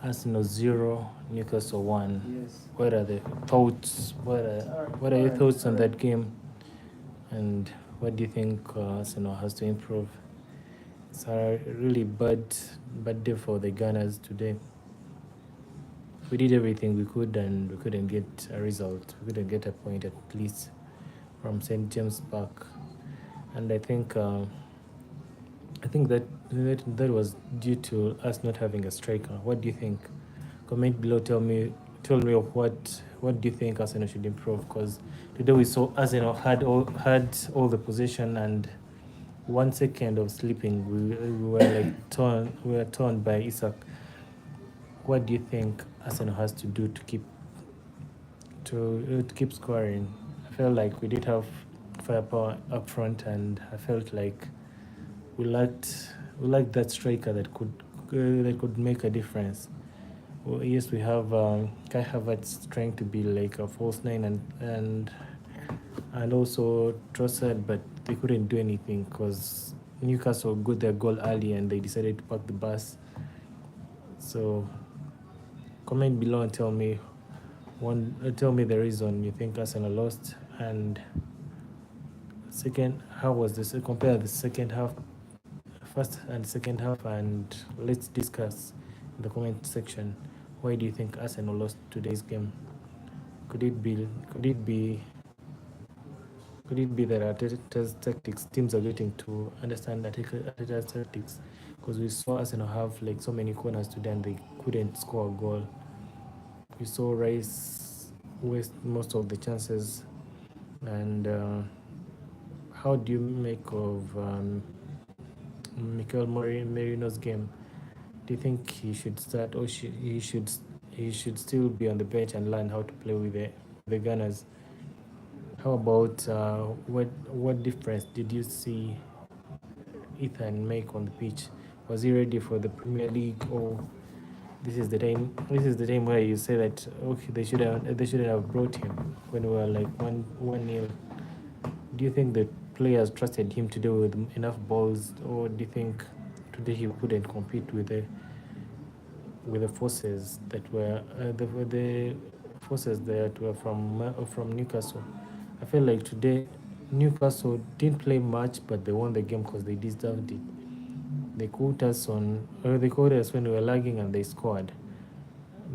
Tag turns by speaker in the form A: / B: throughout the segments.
A: Arsenal 0, Newcastle 1.
B: Yes.
A: What are the thoughts? What are your thoughts on that game? And what do you think Arsenal has to improve? It's a really bad day for the Gunners today. We did everything we could and we couldn't get a result. We couldn't get a point at least from St. James Park. And I think that was due to us not having a striker. What do you think? Comment below. Tell me of what do you think Arsenal should improve? Because today we saw Arsenal had all the possession, and 1 second of sleeping, we were like torn. We were torn by Isak. What do you think Arsenal has to do to keep scoring? I felt like we did have firepower up front, and I felt like we lacked that striker that could make a difference. Well, yes, we have Kai Havertz trying to be like a false nine and also Trossard, but they couldn't do anything because Newcastle got their goal early and they decided to park the bus. So comment below and tell me the reason you think Arsenal lost, and second, how was this? Compare the second half, first and second half, and let's discuss in the comment section. Why do you think Arsenal lost today's game? Could it be that Arteta's tactics, teams are getting to understand Arteta's tactics? Because we saw Arsenal have like so many corners today and they couldn't score a goal. We saw Rice waste most of the chances. And how do you make of Mikel Merino's game? Do you think he should start, or he should still be on the bench and learn how to play with the Gunners? How about what difference did you see Ethan make on the pitch? Was he ready for the Premier League, or this is the time? This is the time where you say that okay, they should have brought him when we were like 1-0. Do you think the players trusted him to do with enough balls, or do you think today he couldn't compete with the forces that were the forces that were from Newcastle? I feel like today Newcastle didn't play much, but they won the game because they deserved it. They caught us when we were lagging, and they scored.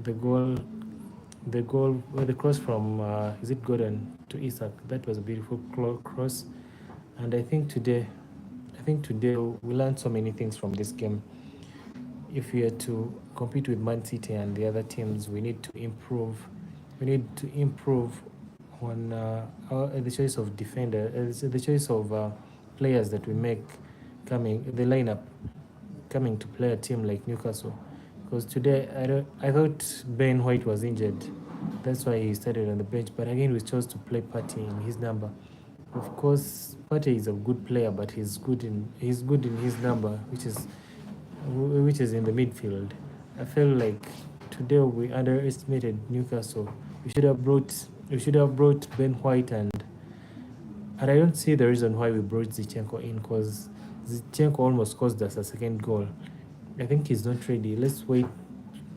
A: The goal, the cross from is it Gordon to Isak? That was a beautiful cross, and I think today we learned so many things from this game. If we are to compete with Man City and the other teams, we need to improve. We need to improve on the choice of defender, the choice of players that we make the lineup coming to play a team like Newcastle. Because today I thought Ben White was injured, that's why he started on the bench. But again, we chose to play Partey in his number. Of course, Partey is a good player, but he's good in his number, which is in the midfield. I feel like today we underestimated Newcastle. We should have brought Ben White, and I don't see the reason why we brought Zinchenko in, because Zinchenko almost caused us a second goal. I think he's not ready. Let's wait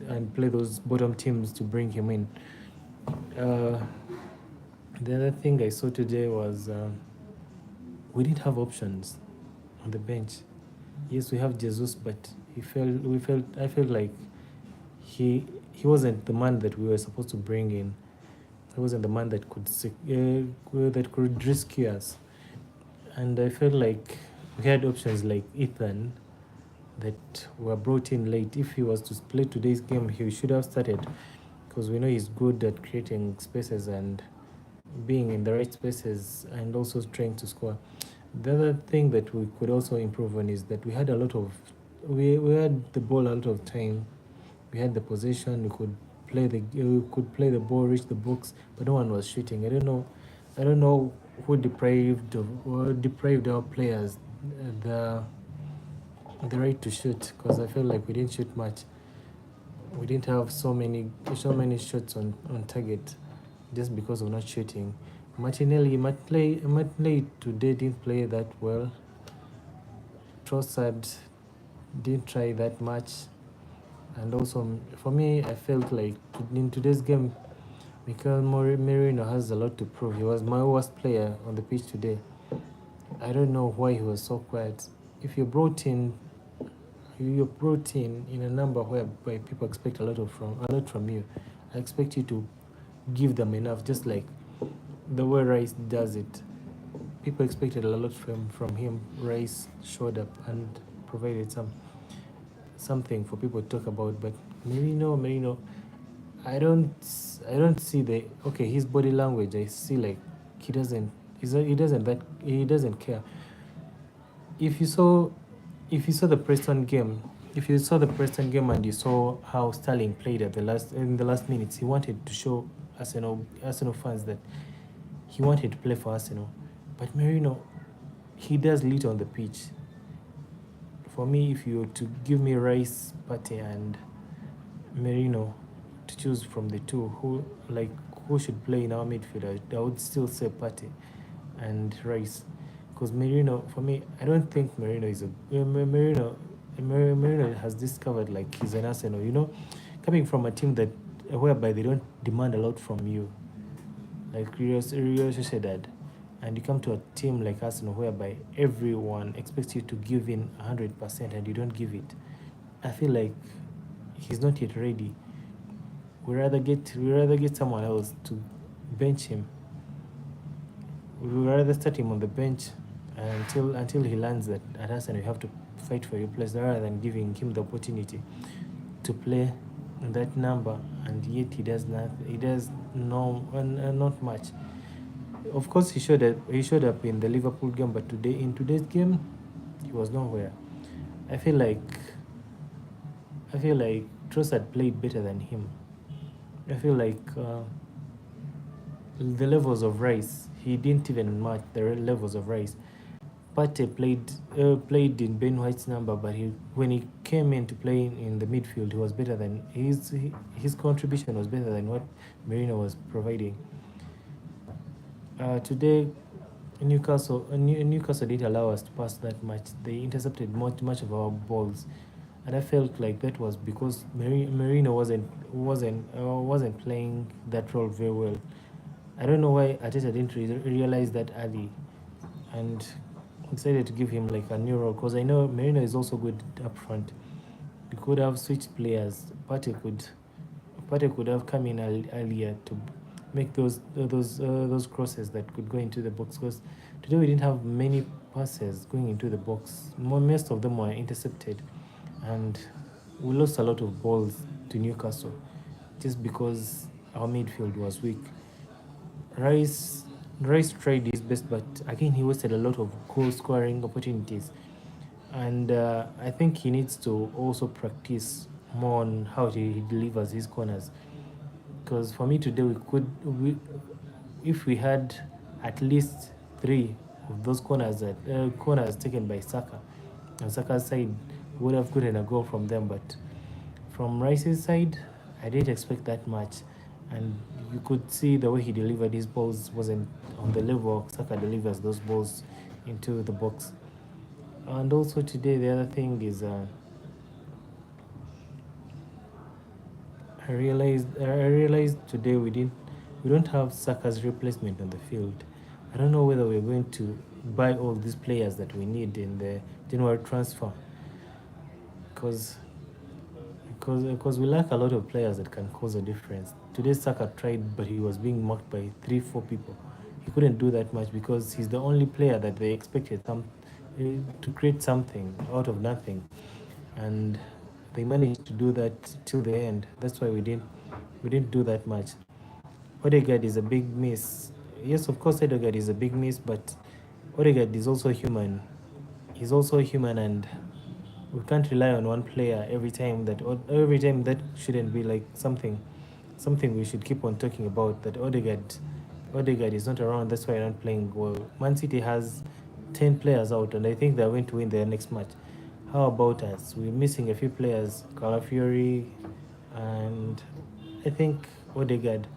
A: and play those bottom teams to bring him in. The other thing I saw today was we didn't have options on the bench. Yes, we have Jesus, but I felt like he wasn't the man that we were supposed to bring in. He wasn't the man that could rescue us. And I felt like we had options like Ethan that were brought in late. If he was to play today's game, he should have started, because we know he's good at creating spaces and being in the right spaces and also trying to score. The other thing that we could also improve on is that we had we had the ball a lot of time. We had the possession. We could play the ball, reach the box, but no one was shooting. I don't know who deprived our players the right to shoot, because I feel like we didn't shoot much. We didn't have so many shots on target just because of not shooting. Martinelli today didn't play that well. Trossard didn't try that much. And also, for me, I felt like in today's game, Merino has a lot to prove. He was my worst player on the pitch today. I don't know why he was so quiet. If you're brought in a number whereby people expect a lot from you. I expect you to give them enough, just like the way Rice does it. People expected a lot from him. Rice showed up and provided something for people to talk about. But Merino, I don't see the okay. His body language, I see like he doesn't. He doesn't care. If you saw if you saw the Preston game, if you saw the Preston game and you saw how Sterling played at the last in the last minutes, he wanted to show Arsenal fans that he wanted to play for Arsenal. But Merino, he does little on the pitch. For me, if you were to give me Rice, Partey, and Merino to choose from the two, who should play in our midfield, I would still say Partey and Rice. Because Merino, for me, I don't think Merino is Merino has discovered like he's an Arsenal. Coming from a team that whereby they don't demand a lot from you, like Real Sociedad, and you come to a team like Arsenal whereby everyone expects you to give in 100% and you don't give it. I feel like he's not yet ready. We rather get someone else to bench him. We would rather start him on the bench until he learns that at Arsenal you have to fight for your place, rather than giving him the opportunity to play that number, and yet he does not. He does not much. Of course, he showed up in the Liverpool game, but in today's game, he was nowhere. I feel like Trossard played better than him. I feel like the levels of Rice, he didn't even match the levels of Rice. Partey played in Ben White's number, but when he came in to play in the midfield, he was better than his contribution was better than what Merino was providing. Today, Newcastle didn't allow us to pass that much. They intercepted much of our balls, and I felt like that was because Merino wasn't playing that role very well. I don't know why Arteta didn't realize that early, and decided to give him like a new role, because I know Merino is also good up front. We could have switched players. Partey could have come in earlier to make those crosses that could go into the box. Because today we didn't have many passes going into the box. Most of them were intercepted, and we lost a lot of balls to Newcastle just because our midfield was weak. Rice Rice tried his best, but again he wasted a lot of goal scoring opportunities, and I think he needs to also practice more on how he delivers his corners. Because for me today, if we had at least three of those corners taken by Saka, on Saka's side, we would have gotten a goal from them. But from Rice's side, I didn't expect that much, and you could see the way he delivered his balls wasn't on the level Saka delivers those balls into the box. And also today, the other thing is I realized today we don't have Saka's replacement on the field. I don't know whether we're going to buy all these players that we need in the January transfer, because we lack a lot of players that can cause a difference. Today Saka tried, but he was being marked by 3-4 people. He couldn't do that much because he's the only player that they expected to create something out of nothing, and they managed to do that till the end. That's why we didn't do that much. Odegaard is a big miss. Yes, of course, Odegaard is a big miss, but Odegaard is also human. He's also human, and we can't rely on one player every time. That shouldn't be like something we should keep on talking about. That Odegaard is not around. That's why I'm not playing well. Man City has 10 players out, and I think they're going to win their next match. How about us? We're missing a few players, Calafiori, and I think Odegaard.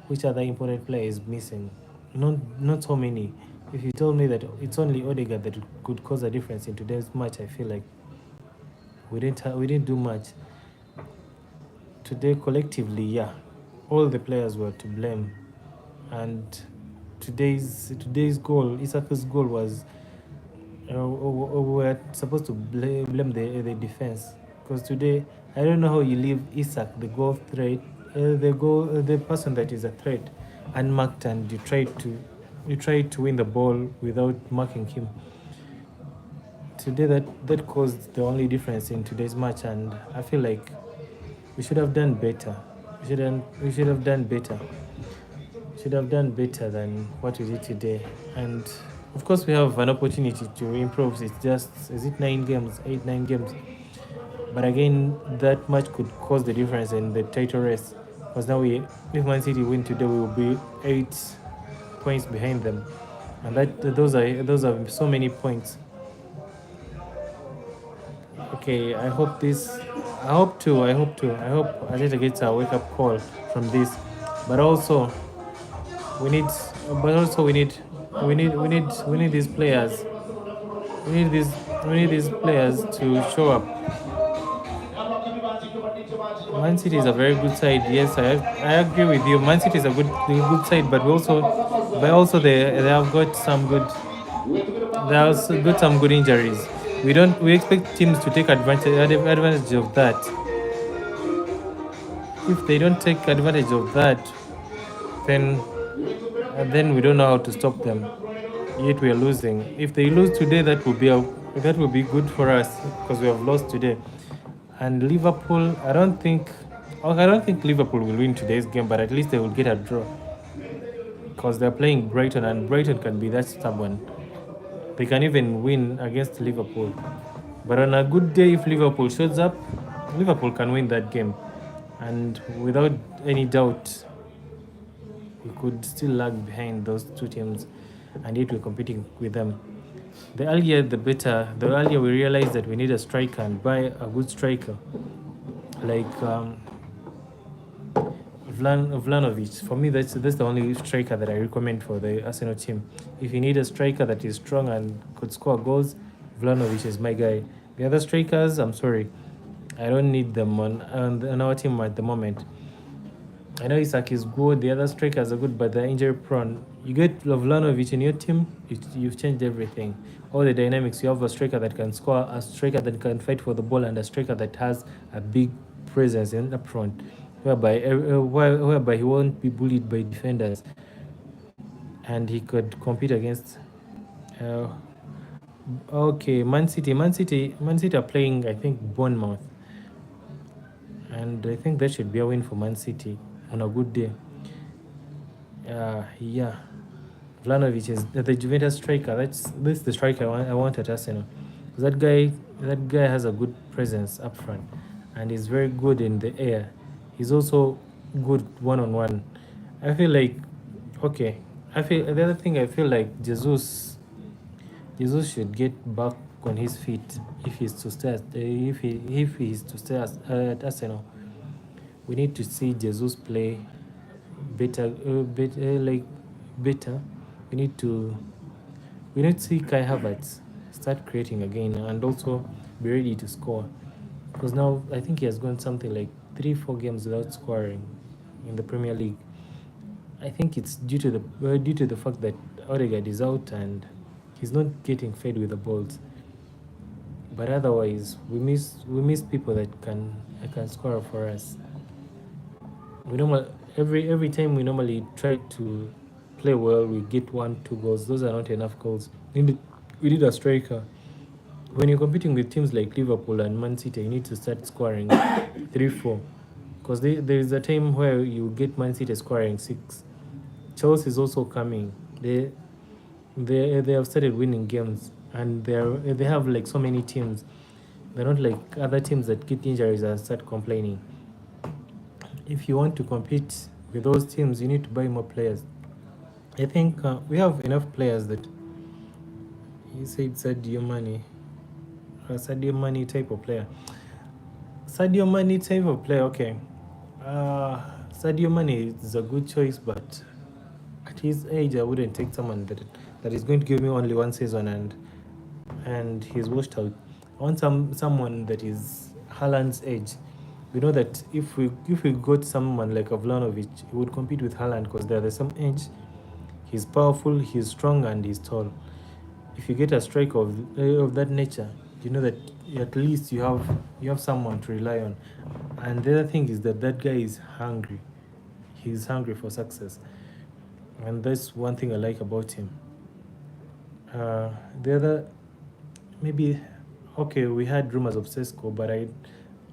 A: Which other important player is missing? Not so many. If you told me that it's only Odegaard that could cause a difference in today's match, I feel like we didn't do much. today collectively, yeah, all the players were to blame, and today's goal, Isaka's goal was we're supposed to blame the defense, because today I don't know how you leave Isak, the goal threat, the person that is a threat, unmarked, and you try to win the ball without marking him. Today that caused the only difference in today's match, and I feel like we should have done better. We should have done better. Should have done better than what we did today. And of course, we have an opportunity to improve. It's just, is it 9 games, 8, 9 games? But again, that much could cause the difference in the title race. Because now, if Man City win today, we will be 8 points behind them, and those are so many points. Okay, I hope Arteta gets a wake up call from this. But also, we need these players. We need these players to show up. Man City is a very good side. Yes, I agree with you. Man City is a good side, but also they have got some good. They have also got some good injuries. We expect teams to take advantage of that. If they don't take advantage of that, then we don't know how to stop them. Yet we are losing. If they lose today, that will be good for us, because we have lost today. And Liverpool, I don't think Liverpool will win today's game, but at least they will get a draw, because they're playing Brighton, and Brighton can be that stubborn. They can even win against Liverpool. But on a good day, if Liverpool shows up, Liverpool can win that game. And without any doubt, we could still lag behind those two teams, and yet we're competing with them. The earlier the better. The earlier we realize that we need a striker and buy a good striker, like Vlahovic. For me, that's the only striker that I recommend for the Arsenal team. If you need a striker that is strong and could score goals, Vlahovic is my guy. The other strikers, I'm sorry, I don't need them on our team at the moment. I know Isak is good, the other strikers are good, but they're injury prone. You get Vlahovic in your team, you've changed everything. All the dynamics. You have a striker that can score, a striker that can fight for the ball, and a striker that has a big presence in the front, whereby he won't be bullied by defenders, and he could compete against. Okay, Man City are playing, I think, Bournemouth, and I think that should be a win for Man City on a good day. Yeah, Vlahovic is the Juventus striker. That's the striker I want at Arsenal. That guy has a good presence up front, and he's very good in the air. He's also good one-on-one. I feel like, okay. The other thing, I feel like Jesus should get back on his feet if he's to stay at Arsenal. We need to see Jesus play better. Better. We need to see Kai Havertz start creating again, and also be ready to score. Because now I think he has gone something like 3-4 games without scoring in the Premier League. I think it's due to the fact that Odegaard is out and he's not getting fed with the balls. But otherwise, we miss people that can score for us. Every time we normally try to play well, we get 1-2 goals. Those are not enough goals. We need a striker. When you're competing with teams like Liverpool and Man City, you need to start scoring 3-4, because there is a time where you get Man City scoring 6. Chelsea is also coming. They have started winning games, and they have like so many teams. They're not like other teams that get injuries and start complaining. If you want to compete with those teams, you need to buy more players. I think we have enough players that you said Sadio Mane type of player. Sadio Mane type of player, okay. Sadio Mane is a good choice, but at his age, I wouldn't take someone that is going to give me only one season and he's washed out. I want someone that is Haaland's age. We know that if we got someone like Avlanovic, he would compete with Haaland because they're the same age. He's powerful, he's strong, and he's tall. If you get a striker of that nature, you know that at least you have someone to rely on. And the other thing is that that guy is hungry. He's hungry for success, and that's one thing I like about him. The other, maybe, okay, we had rumors of Sesko, but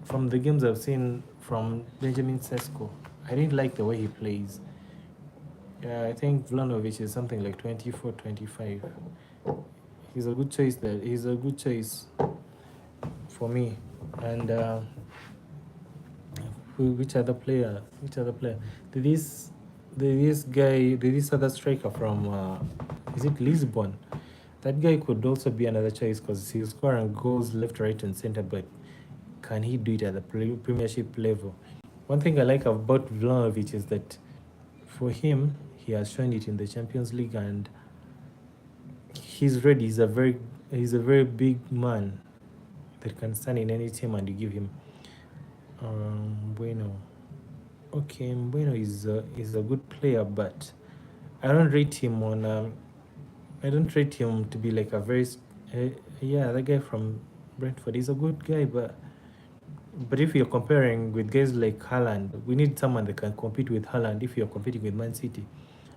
A: from the games I've seen from Benjamin Sesko, I didn't like the way he plays. I think Vlanovic is something like 24, 25. He's a good choice there. He's a good choice for me. And which other player? Which other player? This guy, this other striker from, is it Lisbon? That guy could also be another choice because he's scoring goals left, right, and center. But can he do it at the Premiership level? One thing I like about Vlahovic is that for him, he has shown it in the Champions League, and he's ready. He's a very big man that can stand in any team, and you give him Bueno. Okay, Bueno is a good player, but I don't rate him on. I don't rate him to be like a very. Yeah, that guy from Brentford is a good guy, but if you're comparing with guys like Haaland, we need someone that can compete with Haaland. If you're competing with Man City,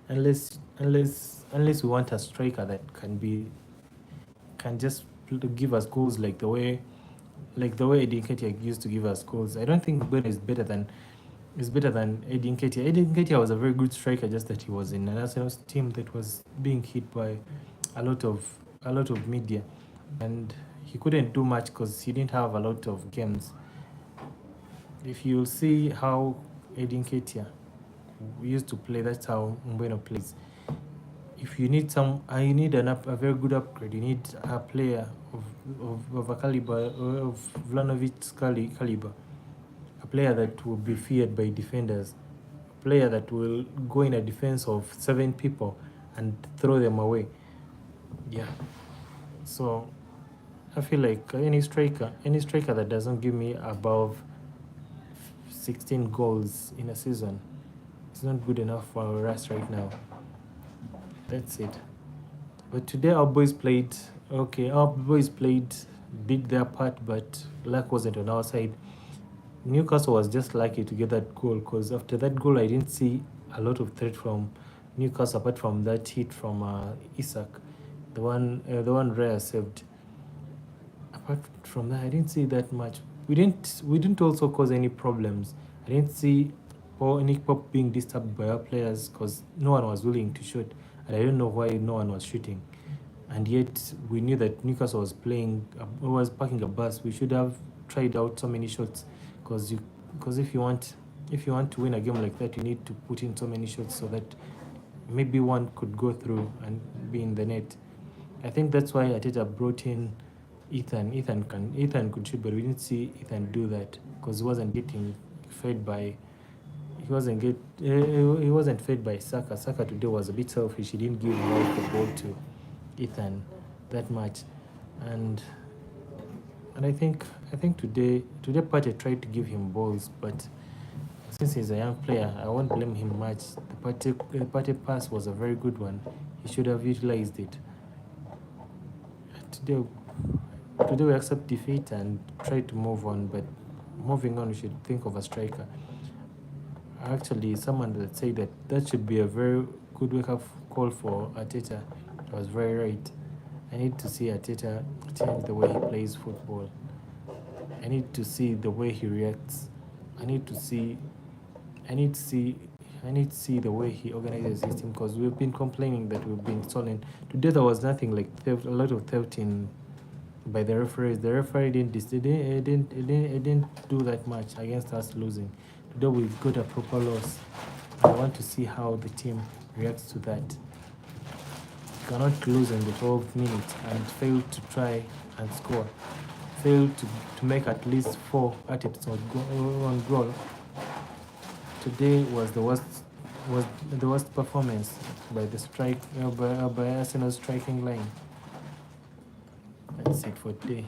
A: unless we want a striker that can just give us goals like the way Eddie Nketiah used to give us goals. I don't think Bueno is better than Eddie Nketiah. Eddie Nketiah was a very good striker, just that he was in an Arsenal team that was being hit by a lot of media, and he couldn't do much because he didn't have a lot of games. If you see how Eddie Nketiah used to play, that's how Mbeumo plays. If you need a very good upgrade, you need a player of a caliber, of Vlahovic's caliber, a player that will be feared by defenders, a player that will go in a defense of 7 people and throw them away. Yeah. So I feel like any striker that doesn't give me above 16 goals in a season is not good enough for us right now. That's it. But today our boys played okay. Our boys did their part, but luck wasn't on our side. Newcastle was just lucky to get that goal, because after that goal I didn't see a lot of threat from Newcastle apart from that hit from Isak, the one Raya saved. Apart from that, I didn't see that much. We didn't also cause any problems. I didn't see Nick Pope being disturbed by our players because no one was willing to shoot, and I don't know why no one was shooting. And yet we knew that Newcastle was parking a bus. We should have tried out so many shots, because if you want to win a game like that, you need to put in so many shots so that maybe one could go through and be in the net. I think that's why Arteta brought in Ethan. Ethan could shoot, but we didn't see Ethan do that because he wasn't getting fed by. He wasn't fed by Saka. Saka today was a bit selfish. He didn't give away the ball to Ethan that much, and I think today Partey tried to give him balls, but since he's a young player, I won't blame him much. The Partey pass was a very good one. He should have utilized it. Today we accept defeat and try to move on, but moving on, we should think of a striker. Actually, someone that said that should be a very good wake-up call for Arteta. I was very right. I need to see Arteta change the way he plays football. I need to see the way he reacts. I need to see the way he organizes his team, because we've been complaining that we've been stolen. Today there was nothing like theft, a lot of theft by the referees. The referee didn't do that much against us losing. Today we've got a proper loss. I want to see how the team reacts to that. You cannot lose in the 12th minute and fail to try and score. Fail to make at least 4 attempts on goal. Today was the worst performance by the by Arsenal's striking line. That's it for today.